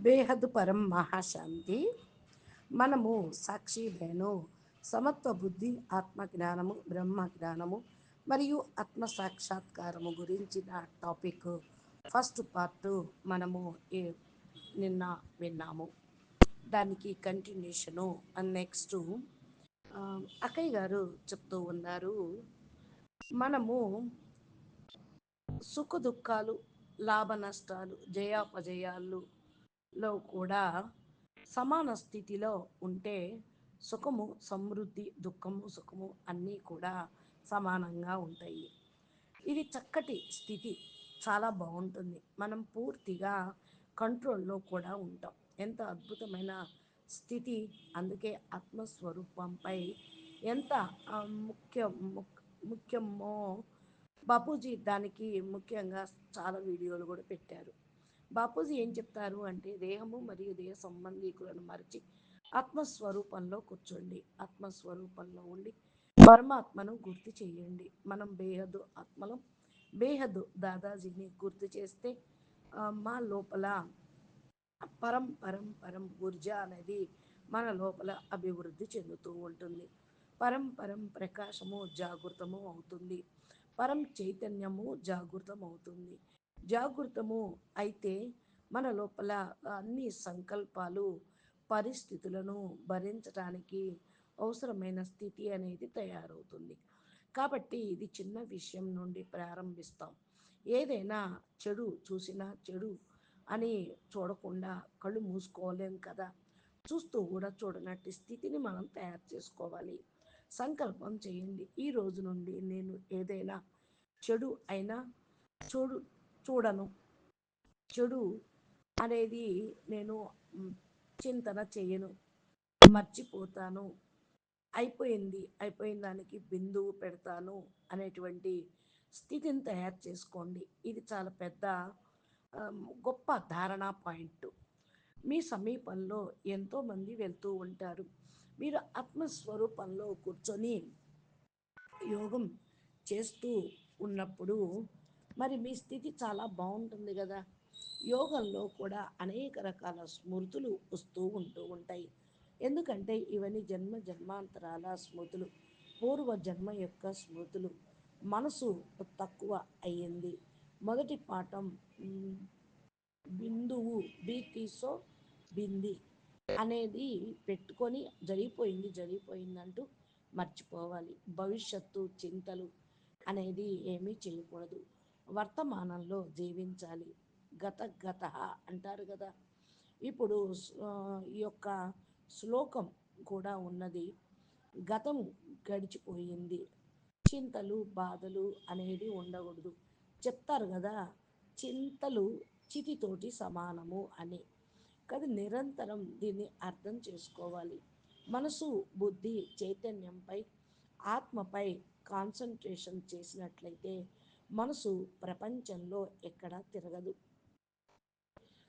బేహద్ పరం మహాశాంతి. మనము సాక్షి వేణు సమత్వ బుద్ధి ఆత్మజ్ఞానము బ్రహ్మ జ్ఞానము మరియు ఆత్మ సాక్షాత్కారము గురించిన టాపిక్ ఫస్ట్ పార్ట్ మనము నిన్న విన్నాము. దానికి కంటిన్యూషను నెక్స్ట్ అక్కయ్య గారు చెప్తూ ఉన్నారు. మనము సుఖ దుఃఖాలు, లాభ నష్టాలు, జయాపజయాల్లో కూడా సమాన స్థితిలో ఉంటే సుఖము సమృద్ధి, దుఃఖము సుఖము అన్నీ కూడా సమానంగా ఉంటాయి. ఇది చక్కటి స్థితి, చాలా బాగుంటుంది. మనం పూర్తిగా కంట్రోల్లో కూడా ఉంటాం. ఎంత అద్భుతమైన స్థితి! అందుకే ఆత్మస్వరూపంపై ఎంత ఆ, ముఖ్య ముఖ్యమో బాపూజీ దానికి ముఖ్యంగా చాలా వీడియోలు కూడా పెట్టారు. బాపూజీ ఏం చెప్తారు అంటే, దేహము మరియు దేహ సంబంధీకులను మరిచి ఆత్మస్వరూపంలో కూర్చోండి, ఆత్మస్వరూపంలో ఉండి పరమాత్మను గుర్తు చేయండి. మనం బేహద్దు ఆత్మలం, బేహద్దు దాదాజీని గుర్తు చేస్తే మా లోపల పరం పరం పరం ఊర్జ అనేది మన లోపల అభివృద్ధి చెందుతూ ఉంటుంది. పరం పరం ప్రకాశము జాగృతము అవుతుంది. పరం చైతన్యము జాగృతం అవుతుంది. జాగృతము అయితే మన లోపల అన్ని సంకల్పాలు, పరిస్థితులను భరించడానికి అవసరమైన స్థితి అనేది తయారవుతుంది. కాబట్టి ఇది చిన్న విషయం నుండి ప్రారంభిస్తాం. ఏదైనా చెడు చూసినా చెడు అని చూడకుండా కళ్ళు మూసుకోలేం కదా. చూస్తూ కూడా చూడనట్టి స్థితిని మనం తయారు చేసుకోవాలి. సంకల్పం చేయండి, ఈ రోజు నుండి నేను ఏదైనా చెడు అయినా చూడు చూడను, చెడు అనేది నేను చింతన చేయను, మర్చిపోతాను, అయిపోయిన దానికి బిందువు పెడతాను అనేటువంటి స్థితిని తయారు చేసుకోండి. ఇది చాలా పెద్ద గొప్ప ధారణా పాయింట్. మీ సమీపంలో ఎంతోమంది వెళ్తూ ఉంటారు. మీరు ఆత్మస్వరూపంలో కూర్చొని యోగం చేస్తూ ఉన్నప్పుడు మరి మీ స్థితి చాలా బాగుంటుంది కదా. యోగంలో కూడా అనేక రకాల స్మృతులు ఉంటూ ఉంటాయి. ఎందుకంటే ఇవన్నీ జన్మ జన్మాంతరాల స్మృతులు, పూర్వ జన్మ యొక్క స్మృతులు. మనసు తక్కువ అయ్యింది. మొదటి పాఠం బిందువు బీటీసో బింది అనేది పెట్టుకొని జరిగిపోయిందంటూ మర్చిపోవాలి. భవిష్యత్తు చింతలు అనేది ఏమీ చేయకూడదు. వర్తమానంలో జీవించాలి. గత గత అంటారు కదా. ఇప్పుడు ఈ యొక్క శ్లోకం కూడా ఉన్నది. గతం గడిచిపోయింది, చింతలు బాధలు అనేది ఉండకూడదు. చెప్తారు కదా, చింతలు చితితోటి సమానము అని. కదా, నిరంతరం దీన్ని అర్థం చేసుకోవాలి. మనసు బుద్ధి చైతన్యంపై ఆత్మపై కాన్సన్ట్రేషన్ చేసినట్లయితే మనసు ప్రపంచంలో ఎక్కడా తిరగదు,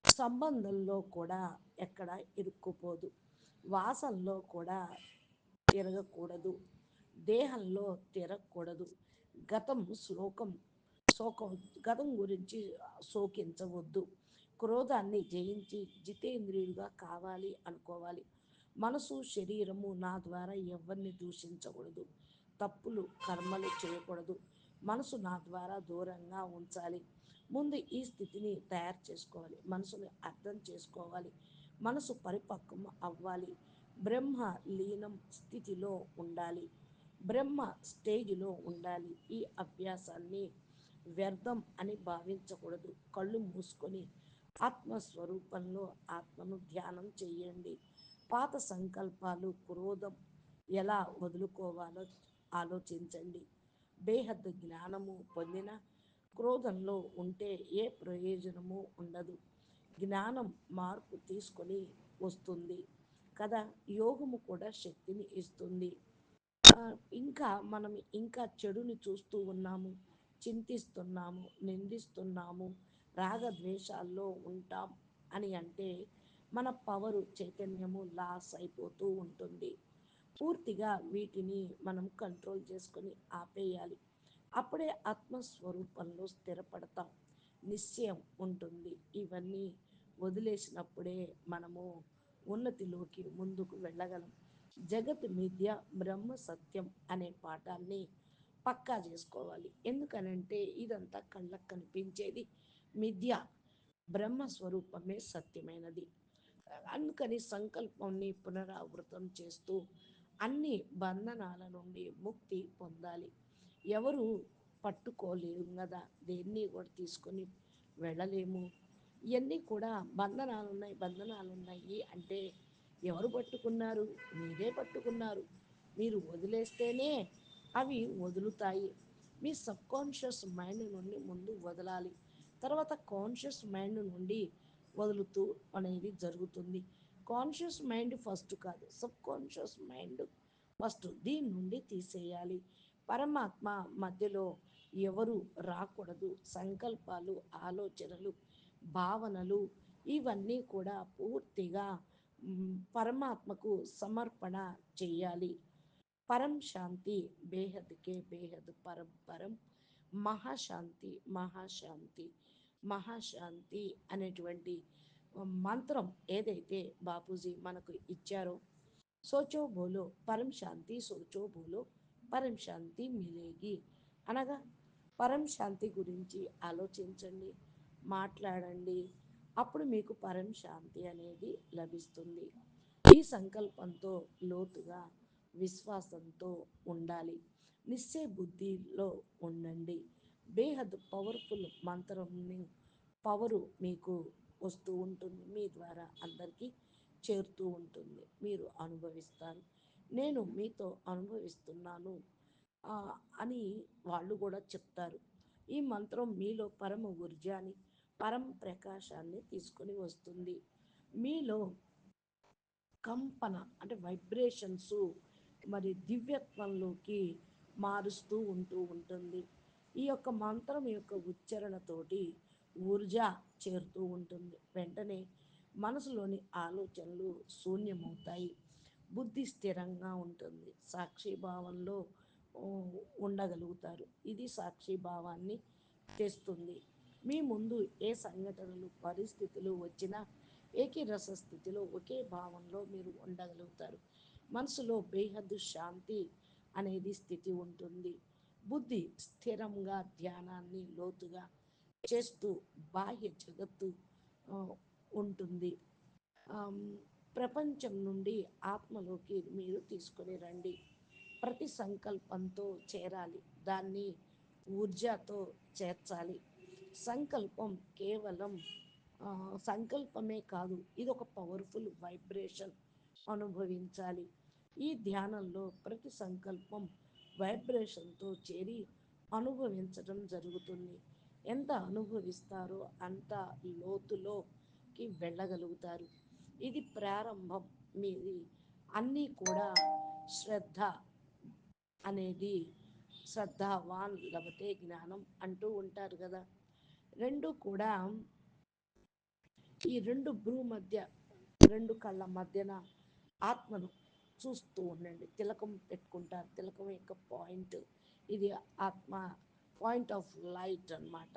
సంబంధంలో కూడా ఎక్కడ ఇరుక్కుపోదు, వాసనలో కూడా తిరగకూడదు, దేహంలో తిరగకూడదు. గతం శ్లోకం శోకం గతం గురించి శోకించవద్దు. క్రోధాన్ని జయించి జితేంద్రియులుగా కావాలి అనుకోవాలి. మనసు శరీరము నా ద్వారా ఎవరిని దూషించకూడదు, తప్పులు కర్మలు చేయకూడదు, మనసు నా ద్వారా దూరంగా ఉంచాలి. ముందు ఈ స్థితిని తయారు చేసుకోవాలి. మనసుని అర్థం చేసుకోవాలి. మనసు పరిపక్వం అవ్వాలి. బ్రహ్మ లీనం స్థితిలో ఉండాలి, బ్రహ్మ స్టేజిలో ఉండాలి. ఈ అభ్యాసాన్ని వ్యర్థం అని భావించకూడదు. కళ్ళు మూసుకొని ఆత్మస్వరూపంలో ఆత్మను ధ్యానం చేయండి. పాత సంకల్పాలు, క్రోధం ఎలా వదులుకోవాలో ఆలోచించండి. బేహద్దు జ్ఞానము పొందిన క్రోధంలో ఉంటే ఏ ప్రయోజనము ఉండదు. జ్ఞానం మార్పు తీసుకొని వస్తుంది కదా. యోగము కూడా శక్తిని ఇస్తుంది. ఇంకా మనం ఇంకా చెడుని చూస్తూ ఉన్నాము, చింతిస్తున్నాము, నిందిస్తున్నాము, రాగద్వేషాల్లో ఉంటాం అని అంటే మన పవరు చైతన్యము లాస్ అయిపోతూ ఉంటుంది. పూర్తిగా వీటిని మనం కంట్రోల్ చేసుకొని ఆపేయాలి. అప్పుడే ఆత్మస్వరూపంలో స్థిరపడతాం, నిశ్చయం ఉంటుంది. ఇవన్నీ వదిలేసినప్పుడే మనము ఉన్నతిలోకి ముందుకు వెళ్ళగలం. జగత్ మిథ్య, బ్రహ్మ సత్యం అనే పాఠాన్ని పక్కా చేసుకోవాలి. ఎందుకనంటే ఇదంతా కళ్ళకు కనిపించేది మిథ్య, బ్రహ్మస్వరూపమే సత్యమైనది. అందుకని సంకల్పాన్ని పునరావృతం చేస్తూ అన్ని బంధనాల నుండి ముక్తి పొందాలి. ఎవరు పట్టుకోలేము కదా, దేన్ని కూడా తీసుకొని వెళ్ళలేము. ఇవన్నీ కూడా బంధనాలు ఉన్నాయి అంటే ఎవరు పట్టుకున్నారు? మీరే పట్టుకున్నారు. మీరు వదిలేస్తేనే అవి వదులుతాయి. మీ సబ్కాన్షియస్ మైండ్ నుండి ముందు వదలాలి. తర్వాత కాన్షియస్ మైండ్ నుండి వదులుతూ అనేది జరుగుతుంది. కాన్షియస్ మైండ్ ఫస్ట్ కాదు, సబ్ కాన్షియస్ మైండ్ ఫస్ట్. దీని నుండి తీసేయాలి. పరమాత్మ మధ్యలో ఎవరు రాకూడదు. సంకల్పాలు, ఆలోచనలు, భావనలు ఇవన్నీ కూడా పూర్తిగా పరమాత్మకు సమర్పణ చెయ్యాలి. పరం శాంతి బేహద్కే బేహద్ పరం పరం మహాశాంతి మహాశాంతి మహాశాంతి అనేటువంటి మంత్రం ఏదైతే బాపూజీ మనకు ఇచ్చారో, సోచో బోలో పరం శాంతి, సోచో బోలో పరం శాంతి మిలేగి, అనగా పరం శాంతి గురించి ఆలోచించండి, మాట్లాడండి, అప్పుడు మీకు పరం శాంతి అనేది లభిస్తుంది. ఈ సంకల్పంతో లోతుగా విశ్వాసంతో ఉండాలి. నిశ్చయ బుద్ధిలో ఉండండి. బేహద్ పవర్ఫుల్ మంత్రంని పవరు మీకు వస్తూ ఉంటుంది. మీ ద్వారా అందరికీ చేరుతూ ఉంటుంది. మీరు అనుభవిస్తారు. నేను మీతో అనుభవిస్తున్నాను ఆ, అని వాళ్ళు కూడా చెప్తారు. ఈ మంత్రం మీలో పరమ ఊర్జాని, పరమ ప్రకాశాన్ని తీసుకొని వస్తుంది. మీలో కంపన అంటే వైబ్రేషన్స్ మరి దివ్యత్వంలోకి మారుస్తూ ఉంటుంది. ఈ యొక్క మంత్రం యొక్క ఉచ్చారణతోటి ఊర్జా చేరుతూ ఉంటుంది. వెంటనే మనసులోని ఆలోచనలు శూన్యమవుతాయి. బుద్ధి స్థిరంగా ఉంటుంది. సాక్షిభావంలో ఓ, ఉండగలుగుతారు. ఇది సాక్షిభావాన్ని తెస్తుంది. మీ ముందు ఏ సంఘటనలు, పరిస్థితులు వచ్చినా ఏకీరస స్థితిలో ఒకే భావంలో మీరు ఉండగలుగుతారు. మనసులో బేహద్దు శాంతి అనేది స్థితి ఉంటుంది. బుద్ధి స్థిరంగా ధ్యానాన్ని లోతుగా చేస్తూ బాహ్య జగత్తు ఆ, ఉంటుంది. ఆమ్, ప్రపంచం నుండి ఆత్మలోకి మీరు తీసుకొని రండి. ప్రతి సంకల్పంతో చేరాలి, దాన్ని ఊర్జాతో చేర్చాలి. సంకల్పం కేవలం ఆ, సంకల్పమే కాదు, ఇది ఒక పవర్ఫుల్ వైబ్రేషన్. అనుభవించాలి. ఈ ధ్యానంలో ప్రతి సంకల్పం వైబ్రేషన్తో చేరి అనుభవించడం జరుగుతుంది. ఎంత అనుభవిస్తారో అంత లోతులోకి వెళ్ళగలుగుతారు. ఇది ప్రారంభం. మీది అన్నీ కూడా శ్రద్ధ అనేది, శ్రద్ధావాన్ లభతే జ్ఞానం అంటూ ఉంటారు కదా. రెండు కూడా ఈ రెండు భ్రూ మధ్య, రెండు కళ్ళ మధ్యన ఆత్మను చూస్తూ ఉండండి. తిలకం పెట్టుకుంటారు, తిలకం యొక్క పాయింట్ ఇది ఆత్మ, పాయింట్ ఆఫ్ లైట్ అన్నమాట.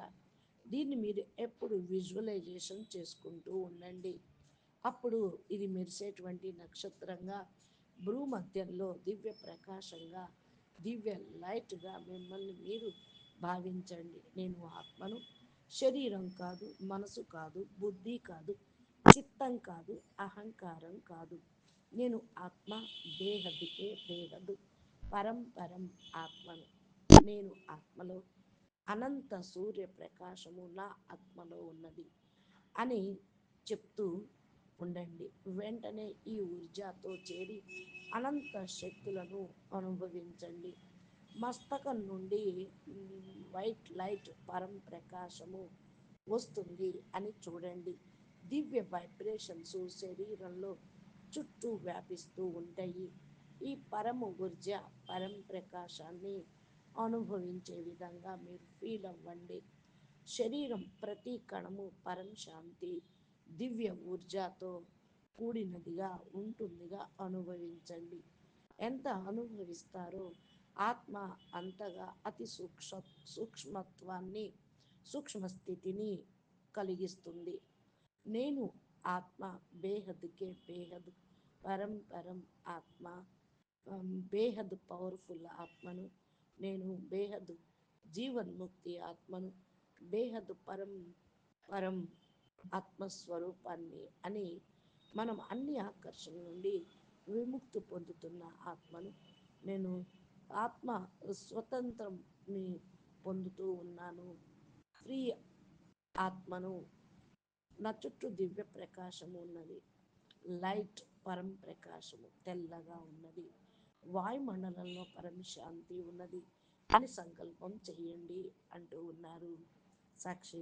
దీన్ని మీరు ఎప్పుడు విజువలైజేషన్ చేసుకుంటూ ఉండండి. అప్పుడు ఇది మెరిసేటువంటి నక్షత్రంగా భూమధ్యంలో దివ్య ప్రకాశంగా, దివ్య లైట్గా మిమ్మల్ని మీరు భావించండి. నేను ఆత్మను, శరీరం కాదు, మనసు కాదు, బుద్ధి కాదు, చిత్తం కాదు, అహంకారం కాదు. నేను ఆత్మ, బేహద్దుకే బేహద్దు, పరం పరం ఆత్మను. నేను ఆత్మలో అనంత సూర్యప్రకాశము నా ఆత్మలో ఉన్నది అని చెప్తూ ఉండండి. వెంటనే ఈ ఊర్జాతో చేరి అనంత శక్తులను అనుభవించండి. మస్తకం నుండి వైట్ లైట్ పరం ప్రకాశము వస్తుంది అని చూడండి. దివ్య వైబ్రేషన్స్ శరీరంలో చుట్టూ వ్యాపిస్తూ ఉంటాయి. ఈ పరమ ఊర్జ, పరం ప్రకాశాన్ని అనుభవించే విధంగా మీరు ఫీల్ అవ్వండి. శరీరం ప్రతి కణము పరం శాంతి, దివ్య ఊర్జాతో కూడినదిగా ఉంటుందిగా అనుభవించండి. ఎంత అనుభవిస్తారో ఆత్మ అంతగా అతి సూక్ష్మత్వాన్ని, సూక్ష్మ స్థితిని కలిగిస్తుంది. నేను ఆత్మ, బేహద్కే బేహద్, పరం పరం ఆత్మ, బేహద్ పవర్ఫుల్ ఆత్మను, నేను బేహద్ జీవన్ముక్తి ఆత్మను, బేహద్ పరం పరం ఆత్మస్వరూపాన్ని అని మనం అన్ని ఆకర్షణ నుండి విముక్తి పొందుతున్న ఆత్మను, నేను ఆత్మ స్వతంత్రంని పొందుతూ ఉన్నాను, ఫ్రీ ఆత్మను, నా చుట్టూ దివ్య ప్రకాశము ఉన్నది, లైట్ పరం ప్రకాశము తెల్లగా ఉన్నది, వాయుమండలంలో పరమశాంతి ఉన్నది అని సంకల్పం చెయ్యండి అంటూ ఉన్నారు సాక్షి